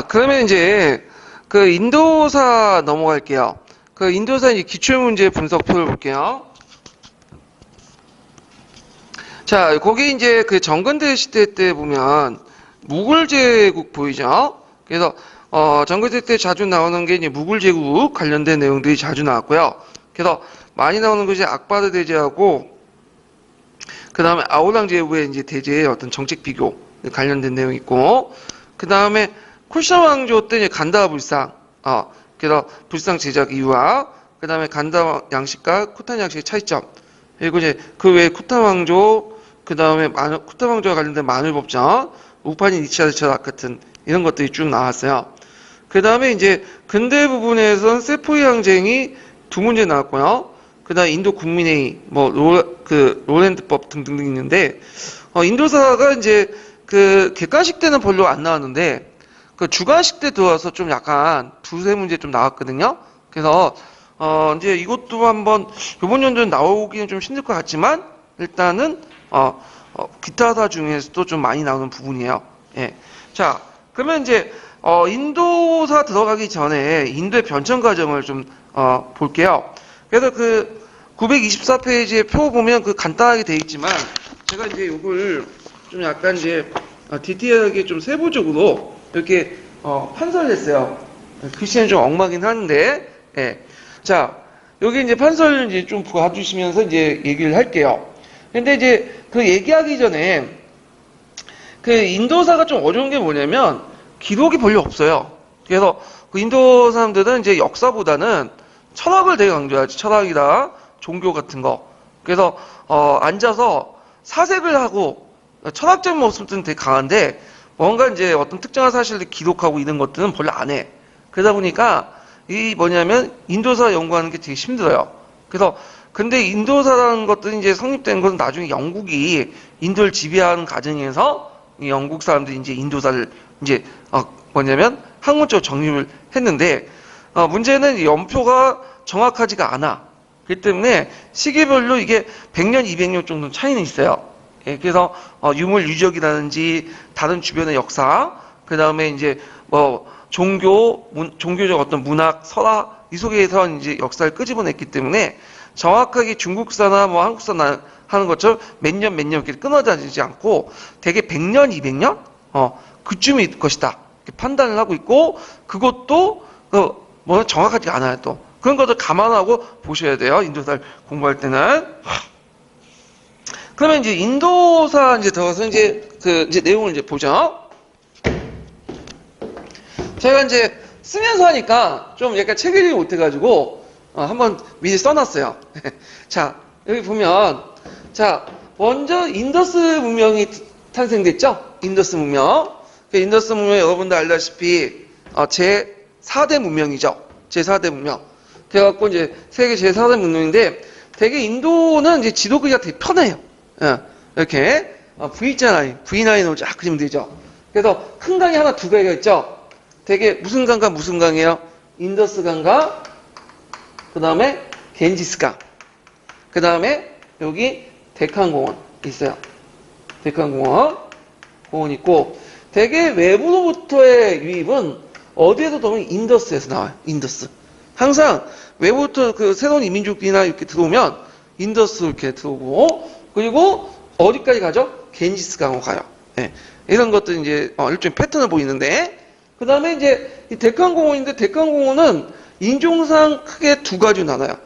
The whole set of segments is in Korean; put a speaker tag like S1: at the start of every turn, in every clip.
S1: 그러면 이제 그 인도사 넘어갈게요. 그 인도사 이제 기출문제 분석표를 볼게요. 자, 거기 이제 그 정근대 시대 때 보면 무굴 제국 보이죠? 그래서 정근대 때 자주 나오는 게 이제 무굴 제국 관련된 내용들이 자주 나왔고요. 그래서 많이 나오는 것이 악바르 대제하고 그 다음에 아오랑 제국의 이제 대제의 어떤 정책 비교 관련된 내용이 있고, 그 다음에 쿨샤 왕조 때 이제 간다와 불상, 그래서 불상 제작 이유와 그 다음에 간다 양식과 쿠탄 양식의 차이점, 그리고 이제 그 외에 쿠탄 왕조, 그 다음에 쿠탄 왕조와 관련된 마늘법정, 우파니 니치아 철학 같은 이런 것들이 쭉 나왔어요. 그 다음에 이제 근대 부분에서는 세포이 항쟁이 두 문제 나왔고요. 그 다음에 인도 국민회의, 로랜드법 등등 있는데, 인도사가 이제 그 객관식 때는 별로 안 나왔는데, 그 주관식 때 들어와서 좀 약간 두세 문제 좀 나왔거든요. 그래서, 이제 이것도 한번, 요번 연도는 나오기는 좀 힘들 것 같지만, 일단은, 기타사 중에서도 좀 많이 나오는 부분이에요. 예. 자, 그러면 이제, 인도사 들어가기 전에 인도의 변천 과정을 좀, 볼게요. 그래서 그 924페이지의 표 보면 그 간단하게 돼 있지만 제가 이제 이걸 좀 약간 이제 디테일하게 좀 세부적으로 이렇게 판서를 했어요. 글씨는 좀 엉망이긴 한데, 예. 자, 여기 이제 판서를 이제 좀 봐주시면서 이제 얘기를 할게요. 근데 이제 그 얘기하기 전에 그 인도사가 좀 어려운 게 뭐냐면 기록이 별로 없어요. 그래서 그 인도 사람들은 이제 역사보다는 철학을 되게 강조하지. 철학이다, 종교 같은 거. 그래서 앉아서 사색을 하고 철학적인 모습들은 되게 강한데 뭔가 이제 어떤 특정한 사실을 기록하고 이런 것들은 별로 안 해. 그러다 보니까 이 뭐냐면 인도사 연구하는 게 되게 힘들어요. 그래서 근데 인도사라는 것들이 이제 성립된 것은 나중에 영국이 인도를 지배하는 과정에서 이 영국 사람들이 이제 인도사를 이제 뭐냐면 학문적으로 정립을 했는데 문제는 연표가 정확하지가 않아. 그렇기 때문에 시기별로 이게 100년, 200년 정도 차이는 있어요. 예, 그래서 유물 유적이라든지 다른 주변의 역사, 그 다음에 이제 뭐 종교적 어떤 문학, 설화 이 속에서 이제 역사를 끄집어냈기 때문에 정확하게 중국사나 뭐 한국사 하는 것처럼 몇 년 이렇게 끊어지지 않고 대개 100년, 200년 그쯤일 것이다. 이렇게 판단을 하고 있고 그것도 뭐 정확하지 않아요. 또 그런 것들 감안하고 보셔야 돼요. 인도사를 공부할 때는. 그러면 이제 인도사 이제 들어가서 이제 이제 내용을 이제 보죠. 제가 이제 쓰면서 하니까 좀 약간 책 읽지 못해가지고 한번 미리 써놨어요. 자, 여기 보면 자, 먼저 인더스 문명이 탄생됐죠? 인더스 문명. 인더스 문명 여러분들 알다시피 제 4대 문명이죠. 제 4대 문명. 그래갖고 이제 세계 제 4대 문명인데 되게 인도는 이제 지도 그리기가 되게 편해요. 이렇게 V9으로 쫙 그리면 되죠. 그래서 큰 강이 하나 두 개가 있죠. 되게 무슨 강과 무슨 강이에요? 인더스 강과 그 다음에 겐지스 강. 그 다음에 여기 데칸공원 있어요. 데칸공원 공원 있고 되게 외부로부터의 유입은 어디에서 들어오면 인더스에서 나와요. 인더스. 항상 외부부터 그 새로운 이민족들이나 이렇게 들어오면 인더스 이렇게 들어오고 그리고 어디까지 가죠? 겐지스 강으로 가요. 네. 이런 것들 이제 일종의 패턴을 보이는데 그 다음에 이제 이 데칸공원인데 데칸공원은 인종상 크게 두 가지로 나눠요.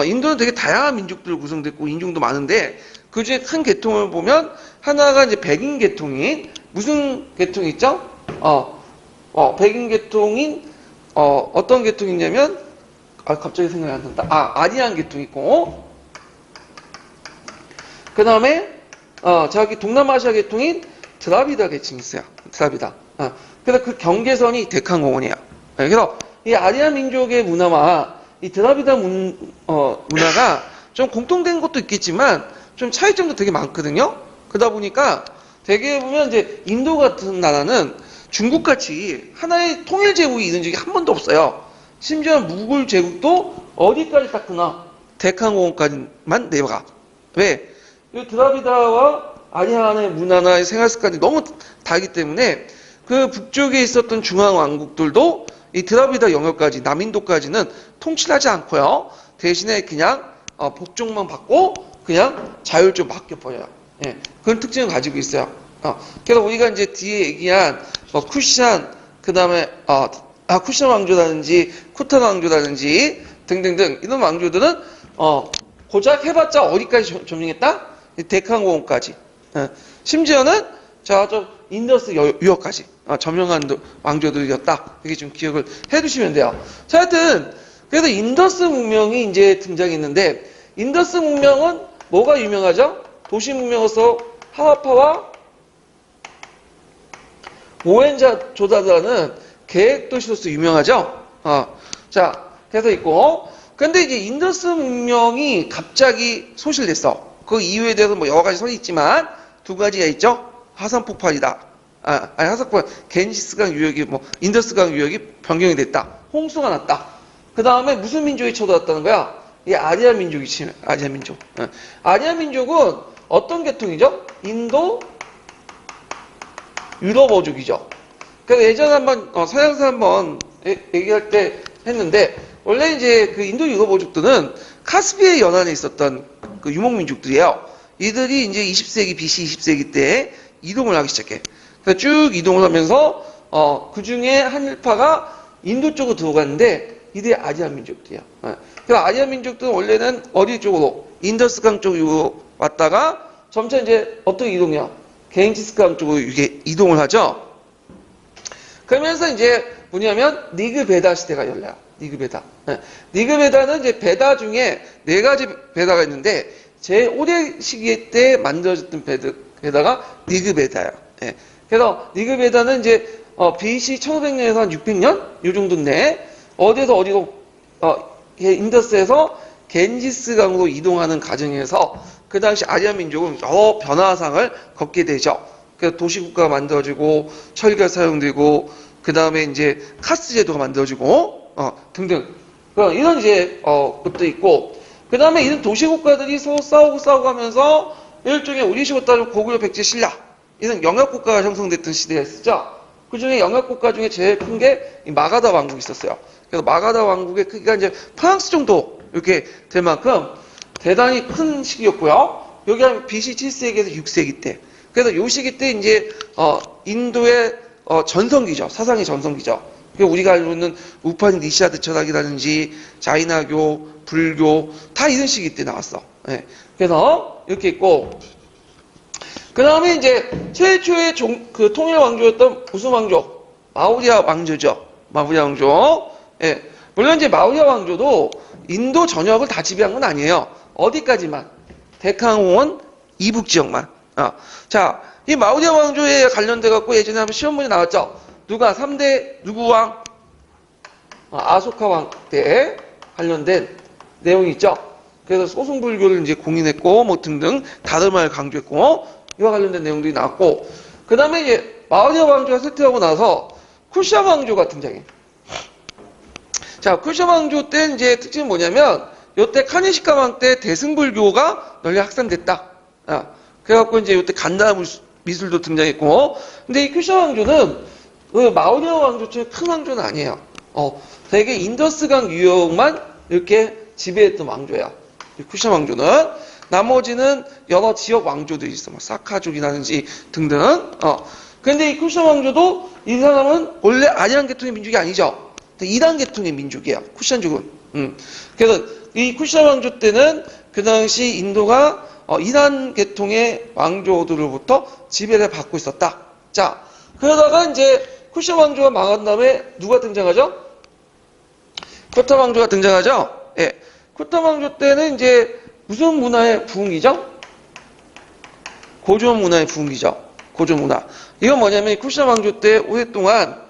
S1: 인도는 되게 다양한 민족들 구성됐고 인종도 많은데 그 중에 큰 계통을 보면 하나가 이제 백인 계통인 무슨 계통이 있죠? 백인 계통인 어떤 계통이 있냐면 갑자기 생각이 안 난다. 아리안 계통이 있고 그 다음에 저기 동남아시아 계통인 드라비다 계층이 있어요. 드라비다. 그래서 그 경계선이 데칸공원이에요. 그래서 이 아리안 민족의 문화와 이 드라비다 문화가 좀 공통된 것도 있겠지만 좀 차이점도 되게 많거든요. 그러다 보니까 되게 보면 이제 인도 같은 나라는 중국같이 하나의 통일 제국이 있는 적이 한 번도 없어요. 심지어 무굴 제국도 어디까지 딱 드나? 데칸공원까지만 내려가. 왜? 이 드라비다와 아리안의 문화나 생활 습관이 너무 다르기 때문에 그 북쪽에 있었던 중앙 왕국들도 이 드라비다 영역까지, 남인도까지는 통치하지 않고요. 대신에 그냥 복종만 받고 그냥 자율적으로 맡겨버려요. 예, 그런 특징을 가지고 있어요. 그래서 우리가 이제 뒤에 얘기한 쿠시안, 그 다음에 쿠시안 왕조라든지 쿠탄 왕조라든지 등등등 이런 왕조들은 고작 해봤자 어디까지 점령했다? 데칸공원까지. 심지어는 저쪽 인더스 유역까지 점령한 왕조들이었다. 이렇게 좀 기억을 해두시면 돼요. 자, 하여튼 그래서 인더스 문명이 이제 등장했는데, 인더스 문명은 뭐가 유명하죠? 도시 문명으로서 하라파와 모헨자조다로는 계획 도시로서 유명하죠. 자, 그래서 있고, 근데 이제 인더스 문명이 갑자기 소실됐어. 그 이유에 대해서 뭐 여러 가지 설이 있지만 두 가지가 있죠. 화산 폭발이다. 화산 폭발, 겐지스강 유역이 인더스강 유역이 변경이 됐다. 홍수가 났다. 그 다음에 무슨 민족이 쳐들어왔다는 거야? 이 아리아 민족이 치면, 아리아 민족. 아리아 민족은 어떤 계통이죠? 인도 유럽어족이죠. 그래서 예전에 한번 서양사 한번 얘기할 때 했는데, 원래 이제 그 인도 유럽어족들은 카스피해 연안에 있었던 그 유목민족들이에요. 이들이 이제 20세기 BC 20세기 때 이동을 하기 시작해. 그래서 쭉 이동을 하면서 그 중에 한 일파가 인도 쪽으로 들어갔는데, 이들이 아리아 민족들이야. 그래서 아리아 민족들은 원래는 어디 쪽으로? 인더스강 쪽으로 왔다가 점차 이제 어떤 이동이야? 겐지스강 쪽으로 이게 이동을 하죠. 그러면서 이제 뭐냐면 니그베다 시대가 열려요. 니그베다. 니그베다는 이제 베다 중에 네 가지 베다가 있는데 제5대 시기 때 만들어졌던 베다가 니그베다예요. 그래서 니그베다는 이제 BC 1500년에서 한 600년 이 정도 내에 어디에서 어디로 인더스에서 겐지스강으로 이동하는 과정에서 그 당시 아리아 민족은 여러 변화상을 겪게 되죠. 그래서 도시국가가 만들어지고 철기가 사용되고 그 다음에 이제 카스트 제도가 만들어지고 등등 이런 이제 것도 있고, 그 다음에 이런 도시국가들이 서로 싸우고 하면서 일종의 우리식으로 따지면 고구려 백제 신라 이런 영역국가가 형성됐던 시대가 있었죠. 그 중에 영역국가 중에 제일 큰 게 마가다 왕국이 있었어요. 그래서 마가다 왕국의 크기가 이제 프랑스 정도 이렇게 될 만큼 대단히 큰 시기였고요. 여기 한 BC 7세기에서 6세기 때. 그래서 이 시기 때 이제 인도의 전성기죠. 사상의 전성기죠. 우리가 알고 있는 우파니 니시아드 철학이라든지 자이나교, 불교 다 이런 시기 때 나왔어. 그래서 이렇게 있고, 그 다음에 이제 최초의 그 통일 왕조였던 무슨 왕조? 마우리아 왕조죠. 마우리아 왕조. 물론 이제 마우리아 왕조도 인도 전역을 다 지배한 건 아니에요. 어디까지만? 데칸공원 이북 지역만. 자, 이 마우리아 왕조에 관련돼 갖고 예전에 한번 시험 문제 나왔죠. 누가 3대 누구 왕? 아소카 왕 때 관련된 내용이 있죠. 그래서 소승불교를 이제 공인했고 뭐 등등 다르마를 강조했고 이와 관련된 내용들이 나왔고, 그 다음에 이제 마우리아 왕조가 쇠퇴하고 나서 쿠샤 왕조가 등장해. 자, 쿠샤 왕조 때 이제 특징은 뭐냐면 요때 카니시카 왕 때 대승불교가 널리 확산됐다. 그래갖고 이제 요때 간다 미술도 등장했고, 근데 이 쿠샤 왕조는 마우리아 왕조처럼 큰 왕조는 아니에요. 되게 인더스강 유역만 이렇게 지배했던 왕조야. 이 쿠샤 왕조는. 나머지는 여러 지역 왕조들이 있어. 사카족이라든지 등등. 근데 이 쿠샤 왕조도 이 사람은 원래 아리안 계통의 민족이 아니죠. 이단 계통의 민족이에요. 쿠샤족은. 그래서 이 쿠샤 왕조 때는 그 당시 인도가 이단 계통의 왕조들로부터 지배를 받고 있었다. 자, 그러다가 이제 쿠샤 왕조가 망한 다음에 누가 등장하죠? 쿠타 왕조가 등장하죠? 쿠타 왕조 때는 이제 무슨 문화의 부흥이죠? 고조 문화의 부흥이죠. 고조 문화. 이건 뭐냐면 쿠샤 왕조 때 오랫동안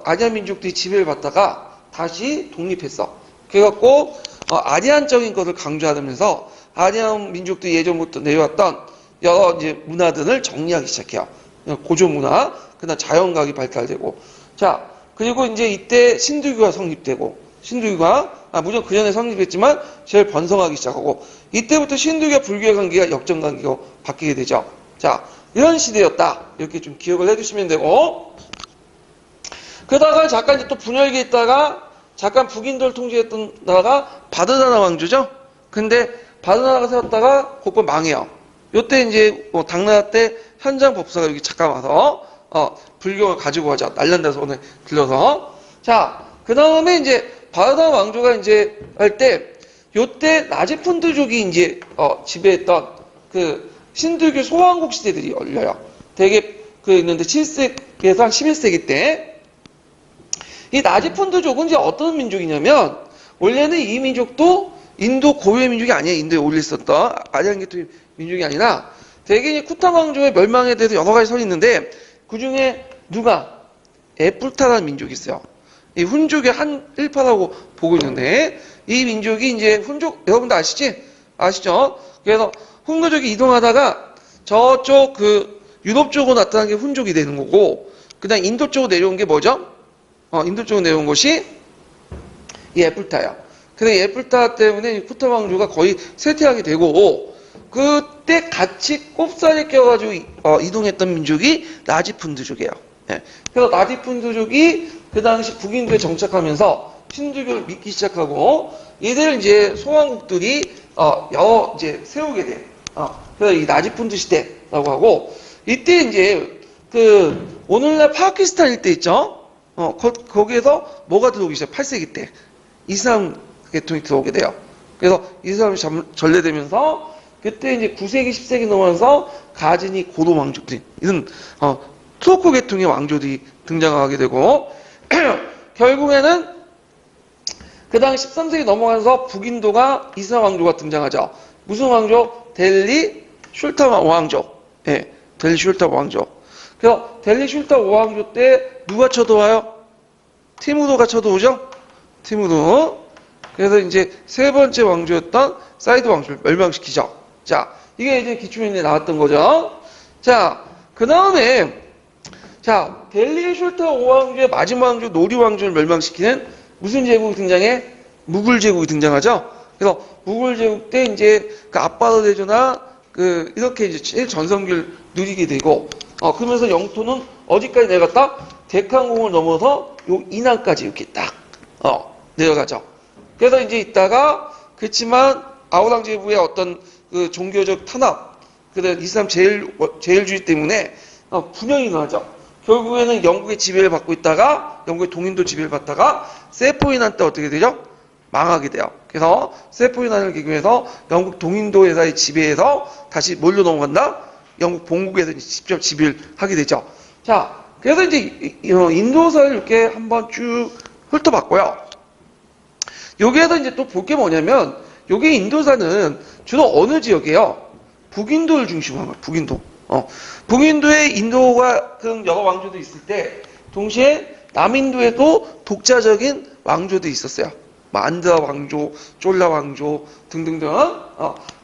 S1: 아리안 민족들이 지배를 받다가 다시 독립했어. 그래갖고 아리안적인 것을 강조하면서 아리안 민족들이 예전부터 내려왔던 여러 이제 문화들을 정리하기 시작해요. 고조 문화, 그다음 자연과학이 발달되고, 자, 그리고 이제 이때 신두교가 성립되고, 신두교가 물론 그 전에 성립했지만 제일 번성하기 시작하고, 이때부터 신두교와 불교의 관계가 역전관계로 바뀌게 되죠. 자, 이런 시대였다. 이렇게 좀 기억을 해주시면 되고, 그러다가 잠깐 이제 또 분열기에 있다가 잠깐 북인도를 통치했던 나라가 바드나라 왕조죠. 근데 바드나라가 세웠다가 곧바로 망해요. 요때 이제 뭐 당나라 때 현장 법사가 여기 잠깐 와서 불경을 가지고 가자. 날란다 손에 들려서. 자, 그 다음에 이제 바드나라 왕조가 이제 할 때 요때 라지푼드족이 이제 지배했던 그 신들교 소왕국 시대들이 열려요. 되게 그 있는데 7세기에서 한 11세기 때 이 라지푼드족은 이제 어떤 민족이냐면 원래는 이 민족도 인도 고유의 민족이 아니에요. 인도에 올려 있었던 아리안계통의 민족이 아니라 대개 쿠탄 왕조의 멸망에 대해서 여러 가지 설이 있는데 그 중에 누가 에뿔타라는 민족이 있어요. 이 훈족의 한 일파라고 보고 있는데 이 민족이 이제 훈족 여러분들 아시지? 아시죠? 그래서 훈족이 이동하다가 저쪽 그 유럽 쪽으로 나타난 게 훈족이 되는 거고 그다음 인도 쪽으로 내려온 게 뭐죠? 인도 쪽으로 내려온 것이 이 에뿔타예요. 그래서 이 에뿔타 때문에 쿠탄 왕조가 거의 쇠퇴하게 되고 그때 같이 꼽사리에 껴가지고 이동했던 민족이 라지푼드족이에요. 예. 그래서 라지푼드족이 그 당시 북인도에 정착하면서 신두교를 믿기 시작하고 이들 이제 소왕국들이 이제 세우게 돼. 그래서 이 라지푼드 시대라고 하고 이때 이제 그 오늘날 파키스탄 일대 있죠. 거기에서 뭐가 들어오기 시작? 8세기 때 이슬람 계통이 들어오게 돼요. 그래서 이슬람이 전래되면서 그때 이제 9세기, 10세기 넘어서 가진이 고도 왕족들 이런 투르크 계통의 왕조들이 등장하게 되고 결국에는 그 당시 13세기 넘어가면서 북인도가 이슬람 왕조가 등장하죠. 무슨 왕조? 델리 슐탄 왕조. 예, 델리 슐탄 왕조. 그래서 델리 슐탄 왕조 때 누가 쳐들어와요? 티무르가 쳐들어오죠? 티무르. 그래서 이제 세 번째 왕조였던 사이드 왕조를 멸망시키죠. 자, 이게 이제 기초면에 나왔던 거죠. 자, 그 다음에 자, 델리 슐탄 5왕조의 마지막 왕조 노리 왕조를 멸망시키는 무슨 제국이 등장해? 무굴 제국이 등장하죠. 그래서 무굴 제국 때 이제 그 아빠르 대조나 그 이렇게 이제 전성기를 누리게 되고 그러면서 영토는 어디까지 내려갔다? 데칸공을 넘어서 요 이남까지 이렇게 딱 내려가죠. 그래서 이제 있다가 그렇지만 아우랑제부의 어떤 그 종교적 탄압, 그다음 이슬람 제일주의 때문에 분열이 일어나죠. 결국에는 영국의 지배를 받고 있다가 영국의 동인도 지배를 받다가 세포이난 때 어떻게 되죠? 망하게 돼요. 그래서 세포이난을 계기해서 영국 동인도 회사의 지배에서 다시 뭘로 넘어간다? 영국 본국에서 직접 지배를 하게 되죠. 자, 그래서 이제 인도사를 이렇게 한번 쭉 훑어봤고요. 여기에서 이제 또 볼 게 뭐냐면 여기 인도사는 주로 어느 지역이에요? 북인도를 중심으로 한 거예요. 북인도. 북인도에 인도가 그런 여러 왕조도 있을 때 동시에 남인도에도 독자적인 왕조도 있었어요. 안드라 왕조, 쫄라 왕조 등등등.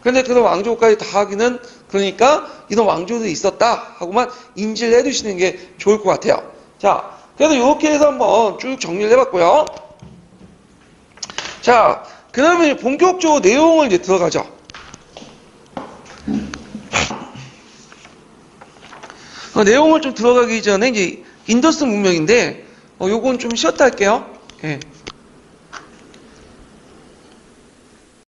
S1: 근데 그런 왕조까지 다 하기는 그러니까 이런 왕조도 있었다 하고만 인지를 해두시는 게 좋을 것 같아요. 자, 그래서 이렇게 해서 한번 쭉 정리를 해봤고요. 자, 그 다음에 본격적으로 내용을 이제 들어가죠. 내용을 좀 들어가기 전에 이제 인더스 문명인데, 요건 좀 쉬었다 할게요. 예.